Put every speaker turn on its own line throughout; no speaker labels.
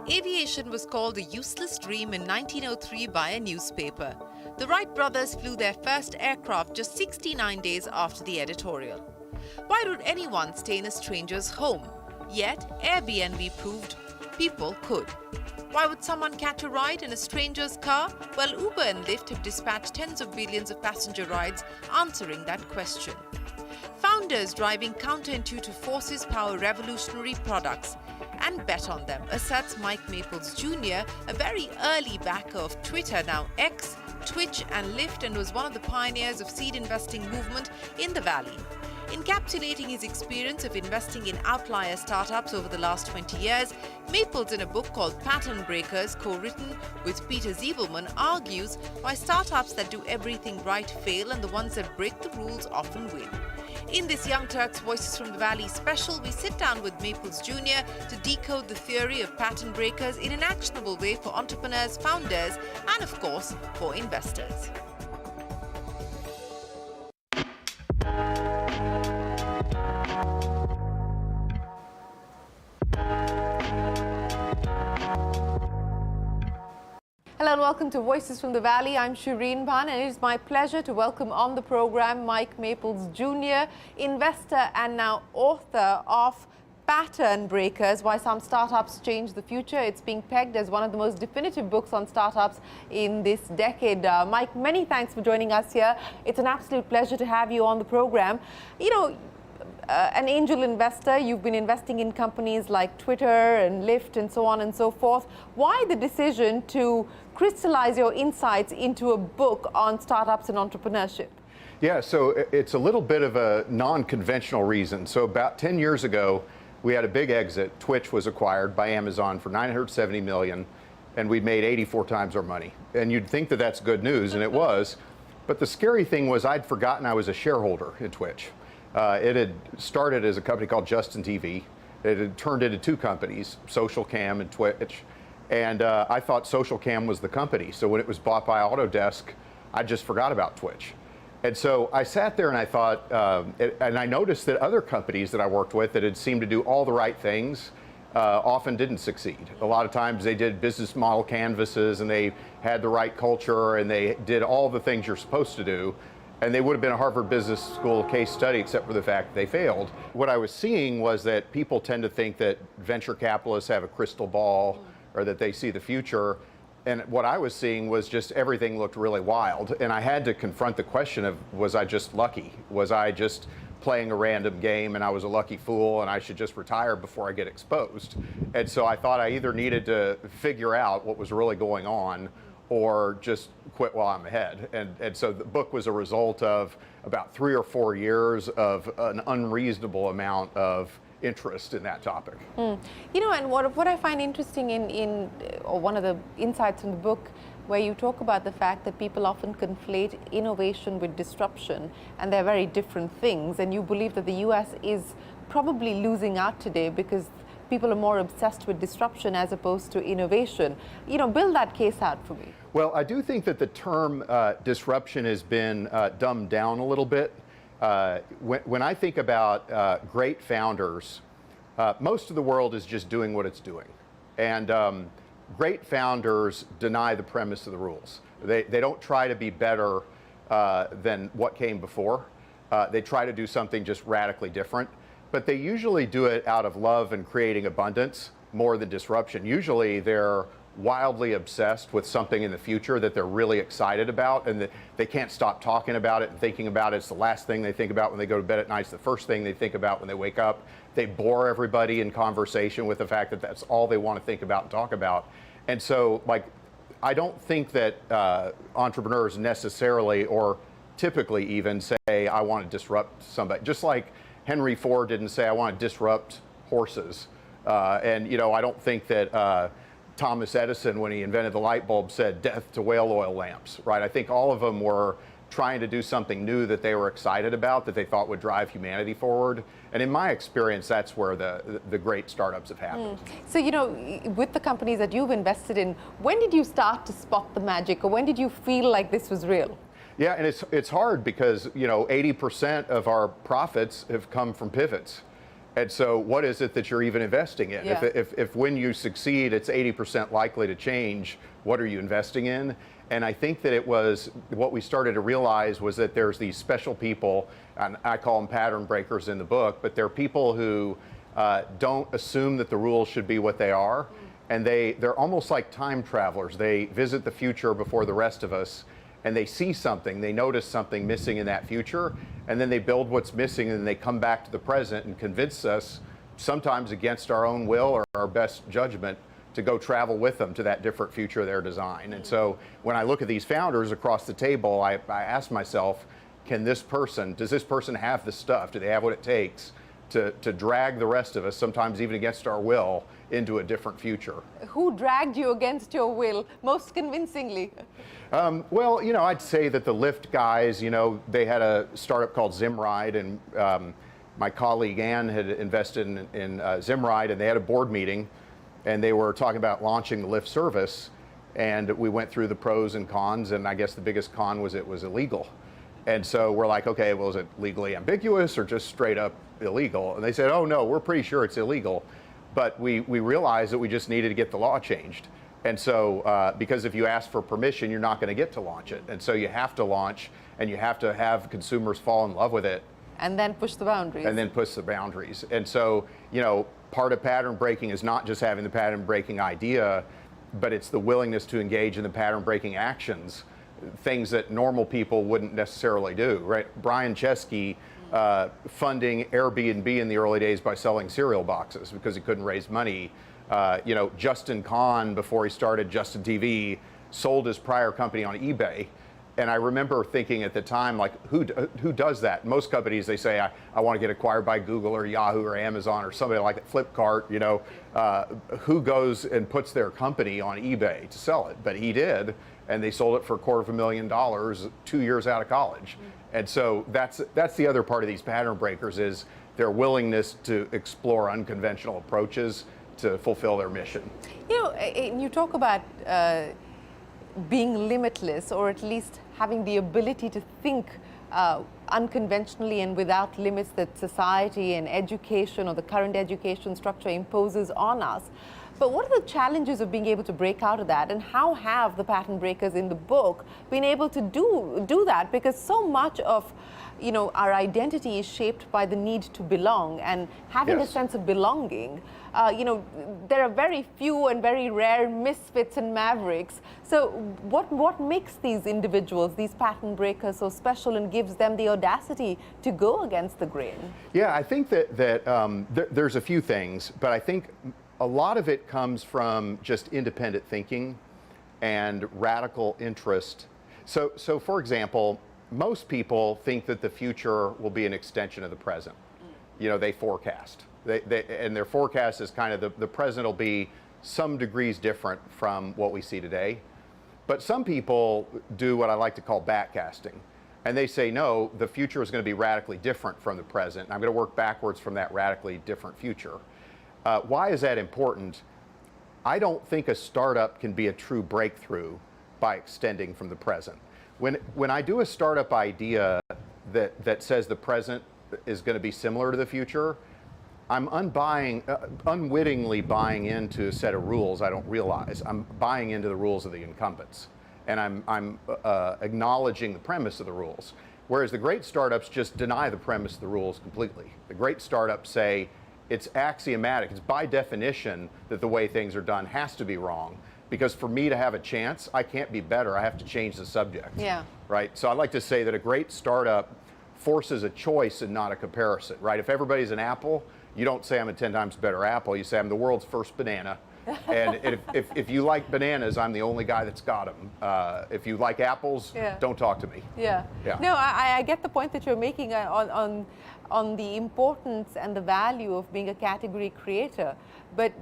Aviation was called a useless dream in 1903 by a newspaper. The Wright brothers flew their first aircraft just 69 days after the editorial. Why would anyone stay in a stranger's home? Yet, Airbnb proved people could. Why would someone catch a ride in a stranger's car? Well, Uber and Lyft have dispatched tens of billions of passenger rides answering that question. Founders driving counterintuitive forces power revolutionary products and bet on them, asserts Mike Maples Jr., a very early backer of Twitter, now X, Twitch and Lyft, and was one of the pioneers of seed investing movement in the Valley. Encapsulating his experience of investing in outlier startups over the last 20 years, Maples, in a book called Pattern Breakers, co-written with Peter Ziebelman, argues why startups that do everything right fail and the ones that break the rules often win. In this Young Turks Voices from the Valley special, we sit down with Maples Jr. to decode the theory of pattern breakers in an actionable way for entrepreneurs, founders, and of course, for investors. Hello and welcome to Voices from the Valley. I'm Shireen Bhan, and it is my pleasure to welcome on the program Mike Maples Jr., investor and now author of Pattern Breakers, Why Some Startups Change the Future. It's being pegged as one of the most definitive books on startups in this decade. Mike, many thanks for joining us here. It's an absolute pleasure to have you on the program. You know, an angel investor, you've been investing in companies like Twitter and Lyft and so on and so forth. Why the decision to crystallize your insights into a book on startups and entrepreneurship?
Yeah, so it's a little bit of a non-conventional reason. So about 10 years ago, we had a big exit. Twitch was acquired by Amazon for $970 million, and we'd made 84 times our money. And you'd think that that's good news, and it was. But the scary thing was I'd forgotten I was a shareholder in Twitch. It had started as a company called Justin TV. It had turned into two companies, SocialCam and Twitch. And I thought SocialCam was the company. So when it was bought by Autodesk, I just forgot about Twitch. And so I sat there and I thought, and I noticed that other companies that I worked with that had seemed to do all the right things often didn't succeed. A lot of times they did business model canvases and they had the right culture and they did all the things you're supposed to do. And they would have been a Harvard Business School case study, except for the fact that they failed. What I was seeing was that people tend to think that venture capitalists have a crystal ball or that they see the future. And what I was seeing was just everything looked really wild. And I had to confront the question of, was I just lucky? Was I just playing a random game and I was a lucky fool and I should just retire before I get exposed? And so I thought I either needed to figure out what was really going on or just quit while I'm ahead. And so the book was a result of about 3 or 4 years of an unreasonable amount of interest in that topic.
You know, and what I find interesting or one of the insights in the book, where you talk about the fact that people often conflate innovation with disruption, and they're very different things, and you believe that the US is probably losing out today because people are more obsessed with disruption as opposed to innovation. You know, build that case out for me.
Well, I do think that the term disruption has been dumbed down a little bit. When I think about great founders, most of the world is just doing what it's doing. And great founders deny the premise of the rules. They don't try to be better than what came before. They try to do something just radically different. But they usually do it out of love and creating abundance more than disruption. Usually they're wildly obsessed with something in the future that they're really excited about, and that they can't stop talking about it and thinking about it. It's the last thing they think about when they go to bed at night. It's the first thing they think about when they wake up. They bore everybody in conversation with the fact that that's all they want to think about and talk about. And so, like, I don't think that entrepreneurs necessarily, or typically even, say, I want to disrupt somebody. Just like Henry Ford didn't say, I want to disrupt horses. And, you know, I don't think that Thomas Edison, when he invented the light bulb, said death to whale oil lamps, right? I think all of them were trying to do something new that they were excited about, that they thought would drive humanity forward. And in my experience, that's where the great startups have happened.
So, you know, with the companies that you've invested in, when did you start to spot the magic, or when did you feel like this was real?
Yeah, and it's hard because, you know, 80% of our profits have come from pivots. And so what is it that you're even investing in?
Yeah.
If when you succeed, it's 80% likely to change, what are you investing in? And I think that it was, what we started to realize was that there's these special people, and I call them pattern breakers in the book, but they're people who don't assume that the rules should be what they are. And they're almost like time travelers. They visit the future before the rest of us, and they see something, they notice something missing in that future, and then they build what's missing, and they come back to the present and convince us, sometimes against our own will or our best judgment, to go travel with them to that different future of their design. And so when I look at these founders across the table, I ask myself, does this person have the stuff? Do they have what it takes to drag the rest of us, sometimes even against our will, into a different future?
Who dragged you against your will most convincingly?
Well, I'd say that the Lyft guys, they had a startup called Zimride, and my colleague Ann had invested in Zimride, and they had a board meeting, and they were talking about launching the Lyft service, and we went through the pros and cons, and I guess the biggest con was it was illegal. And so we're like, okay, well, is it legally ambiguous or just straight up illegal? And they said, oh no, we're pretty sure it's illegal. But we realized that we just needed to get the law changed. And so, because if you ask for permission, you're not going to get to launch it. And so you have to launch, and you have to have consumers fall in love with it.
And then push the boundaries.
And then push the boundaries. And so, part of pattern breaking is not just having the pattern breaking idea, but it's the willingness to engage in the pattern breaking actions, things that normal people wouldn't necessarily do, right? Brian Chesky funding Airbnb in the early days by selling cereal boxes because he couldn't raise money. Justin Kahn, before he started Justin TV, sold his prior company on eBay. And I remember thinking at the time, like, who does that? Most companies, they say, I want to get acquired by Google or Yahoo or Amazon or somebody like that, Flipkart, who goes and puts their company on eBay to sell it? But he did, and they sold it for $250,000 2 years out of college. And so that's the other part of these pattern breakers, is their willingness to explore unconventional approaches to fulfill their mission.
You talk about being limitless, or at least having the ability to think unconventionally and without limits that society and education or the current education structure imposes on us. But what are the challenges of being able to break out of that, and how have the pattern breakers in the book been able to do that? Because so much of our identity is shaped by the need to belong, and having a sense of belonging. There are very few and very rare misfits and mavericks. So what makes these individuals, these pattern breakers, so special and gives them the audacity to go against the grain?
Yeah, I think that there's a few things, but I think a lot of it comes from just independent thinking and radical interest. So for example, most people think that the future will be an extension of the present. They forecast. And their forecast is kind of the present will be some degrees different from what we see today. But some people do what I like to call backcasting. And they say, no, the future is going to be radically different from the present. And I'm going to work backwards from that radically different future. Why is that important? I don't think a startup can be a true breakthrough by extending from the present. When I do a startup idea that says the present is going to be similar to the future, I'm unwittingly buying into a set of rules I don't realize. I'm buying into the rules of the incumbents, and I'm acknowledging the premise of the rules. Whereas the great startups just deny the premise of the rules completely. The great startups say it's axiomatic, it's by definition that the way things are done has to be wrong. Because for me to have a chance, I can't be better. I have to change the subject.
Yeah.
Right. So I like to say that a great startup forces a choice and not a comparison. Right. If everybody's an apple, you don't say I'm a 10 times better apple. You say I'm the world's first banana. And if you like bananas, I'm the only guy that's got them. If you like apples, don't talk to me.
Yeah. No, I get the point that you're making on the importance and the value of being a category creator, but.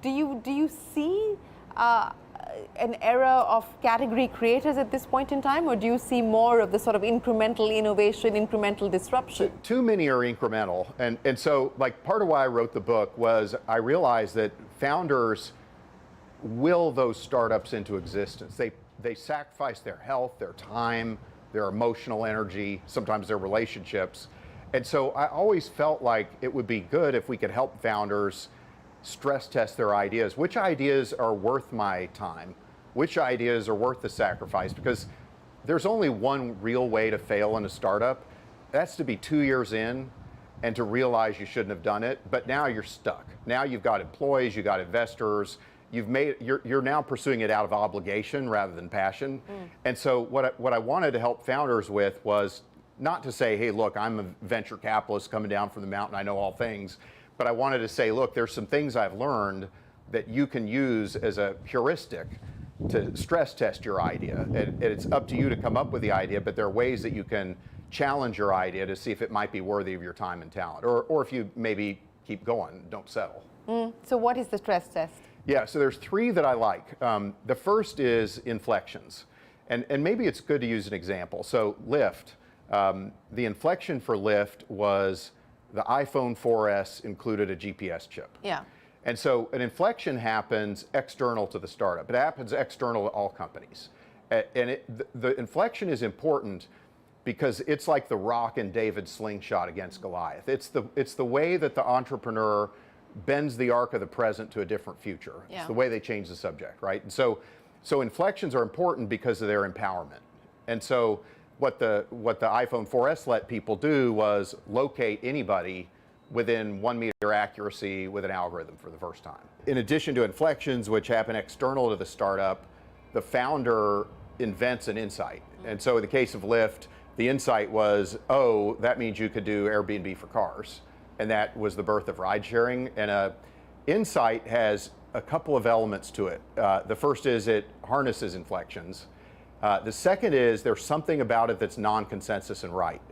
Do you see an era of category creators at this point in time, or do you see more of the sort of incremental innovation, incremental disruption?
Too many are incremental, and so like part of why I wrote the book was I realized that founders will those startups into existence. They sacrifice their health, their time, their emotional energy, sometimes their relationships, And so I always felt like it would be good if we could help founders stress test their ideas. Which ideas are worth my time? Which ideas are worth the sacrifice? Because there's only one real way to fail in a startup. That's to be 2 years in and to realize you shouldn't have done it, but now you're stuck. Now you've got employees, you've got investors, you're now pursuing it out of obligation rather than passion. And so what I wanted to help founders with was not to say, hey, look, I'm a venture capitalist coming down from the mountain, I know all things, but I wanted to say, look, there's some things I've learned that you can use as a heuristic to stress test your idea. And it's up to you to come up with the idea, but there are ways that you can challenge your idea to see if it might be worthy of your time and talent, or if you maybe keep going, don't settle.
So what is the stress test?
Yeah, so there's 3 that I like. The first is inflections. And maybe it's good to use an example. So Lyft, the inflection for Lyft was the iPhone 4S included a GPS chip.
Yeah.
And so an inflection happens external to the startup. It happens external to all companies. And the inflection is important because it's like the rock in David's slingshot against Goliath. It's the way that the entrepreneur bends the arc of the present to a different future.
Yeah.
It's the way they change the subject, right? And so inflections are important because of their empowerment. And so what the iPhone 4S let people do was locate anybody within 1 meter accuracy with an algorithm for the first time. In addition to inflections, which happen external to the startup, the founder invents an insight. And so in the case of Lyft, the insight was, oh, that means you could do Airbnb for cars. And that was the birth of ride sharing. And insight has a couple of elements to it. The first is it harnesses inflections. The second is there's something about it that's non-consensus and right.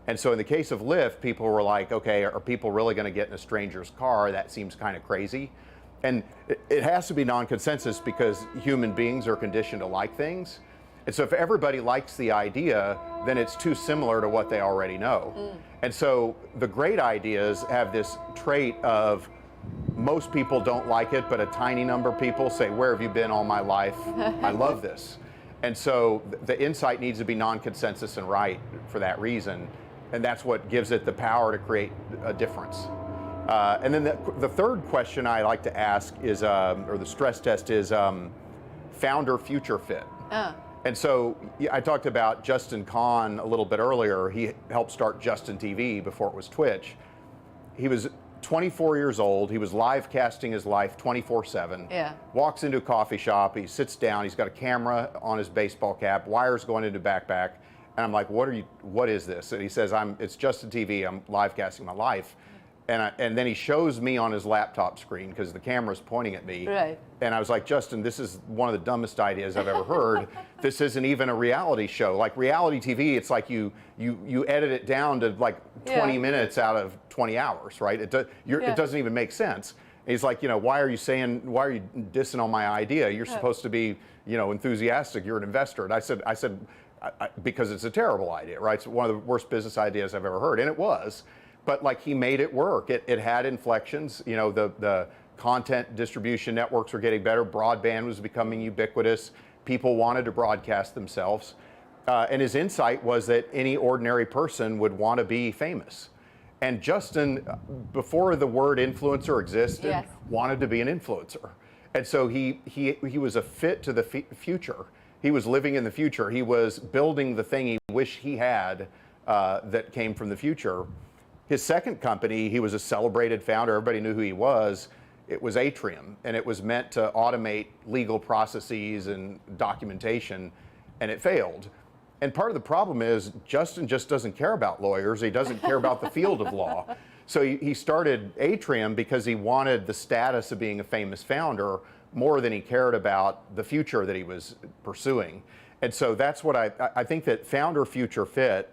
And so in the case of Lyft, people were like, okay, are people really going to get in a stranger's car? That seems kind of crazy. And it has to be non-consensus because human beings are conditioned to like things. And so if everybody likes the idea, then it's too similar to what they already know. And so the great ideas have this trait of most people don't like it, but a tiny number of people say, where have you been all my life? I love this. And so the insight needs to be non-consensus and right for that reason. And that's what gives it the power to create a difference. And then the third question I like to ask is, or the stress test is founder future fit. And so I talked about Justin Kan a little bit earlier. He helped start Justin TV before it was Twitch. He was 24 years old. He was live casting his life 24/7.
Yeah.
Walks into a coffee shop. He sits down. He's got a camera on his baseball cap, wires going into backpack. And I'm like, what is this? And he says, it's Justin TV. I'm live casting my life. And then he shows me on his laptop screen because the camera's pointing at me.
Right.
And I was like, Justin, this is one of the dumbest ideas I've ever heard. This isn't even a reality show. Like reality TV, it's like you edit it down to like 20 minutes out of 20 hours, right? It doesn't even make sense. And he's like, why are you dissing on my idea? You're supposed to be, enthusiastic. You're an investor. And I said, because it's a terrible idea, right? It's one of the worst business ideas I've ever heard. And it was. But like he made it work. It had inflections. The content distribution networks were getting better. Broadband was becoming ubiquitous. People wanted to broadcast themselves. And his insight was that any ordinary person would want to be famous. And Justin, before the word influencer existed, wanted to be an influencer. And so he was a fit to the future. He was living in the future. He was building the thing he wished he had that came from the future. His second company, he was a celebrated founder. Everybody knew who he was. It was Atrium, and it was meant to automate legal processes and documentation, and it failed. And part of the problem is Justin just doesn't care about lawyers. He doesn't care about the field of law. So he started Atrium because he wanted the status of being a famous founder more than he cared about the future that he was pursuing. And so that's what I think that founder future fit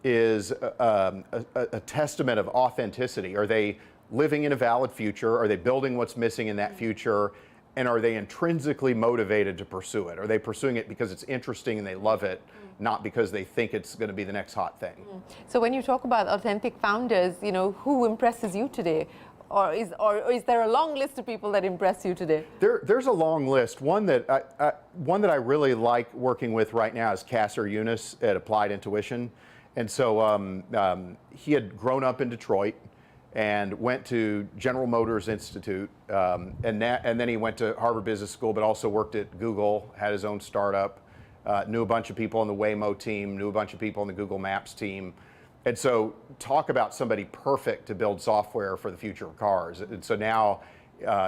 is a testament of authenticity. Are they living in a valid future? Are they building what's missing in that future? And are they intrinsically motivated to pursue it? Are they pursuing it because it's interesting and they love it, not because they think it's going to be the next hot thing?
So when you talk about authentic founders, who impresses you today? Or is there a long list of people that impress you today?
There's a long list. One that I really like working with right now is Kasser Younis at Applied Intuition. And so he had grown up in Detroit and went to General Motors Institute, and then he went to Harvard Business School, but also worked at Google, had his own startup, knew a bunch of people on the Waymo team, knew a bunch of people on the Google Maps team. And so talk about somebody perfect to build software for the future of cars. And so now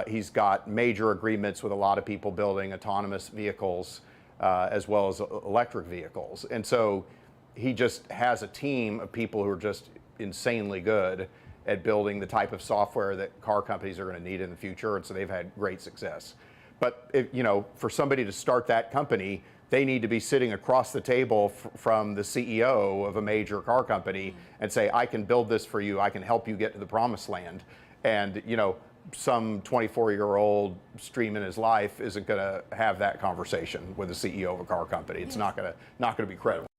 he's got major agreements with a lot of people building autonomous vehicles as well as electric vehicles. And so he just has a team of people who are just insanely good at building the type of software that car companies are going to need in the future. And so they've had great success. But for somebody to start that company, they need to be sitting across the table from the CEO of a major car company and say, I can build this for you. I can help you get to the promised land. And, some 24-year-old stream in his life isn't going to have that conversation with the CEO of a car company. It's not going to be credible.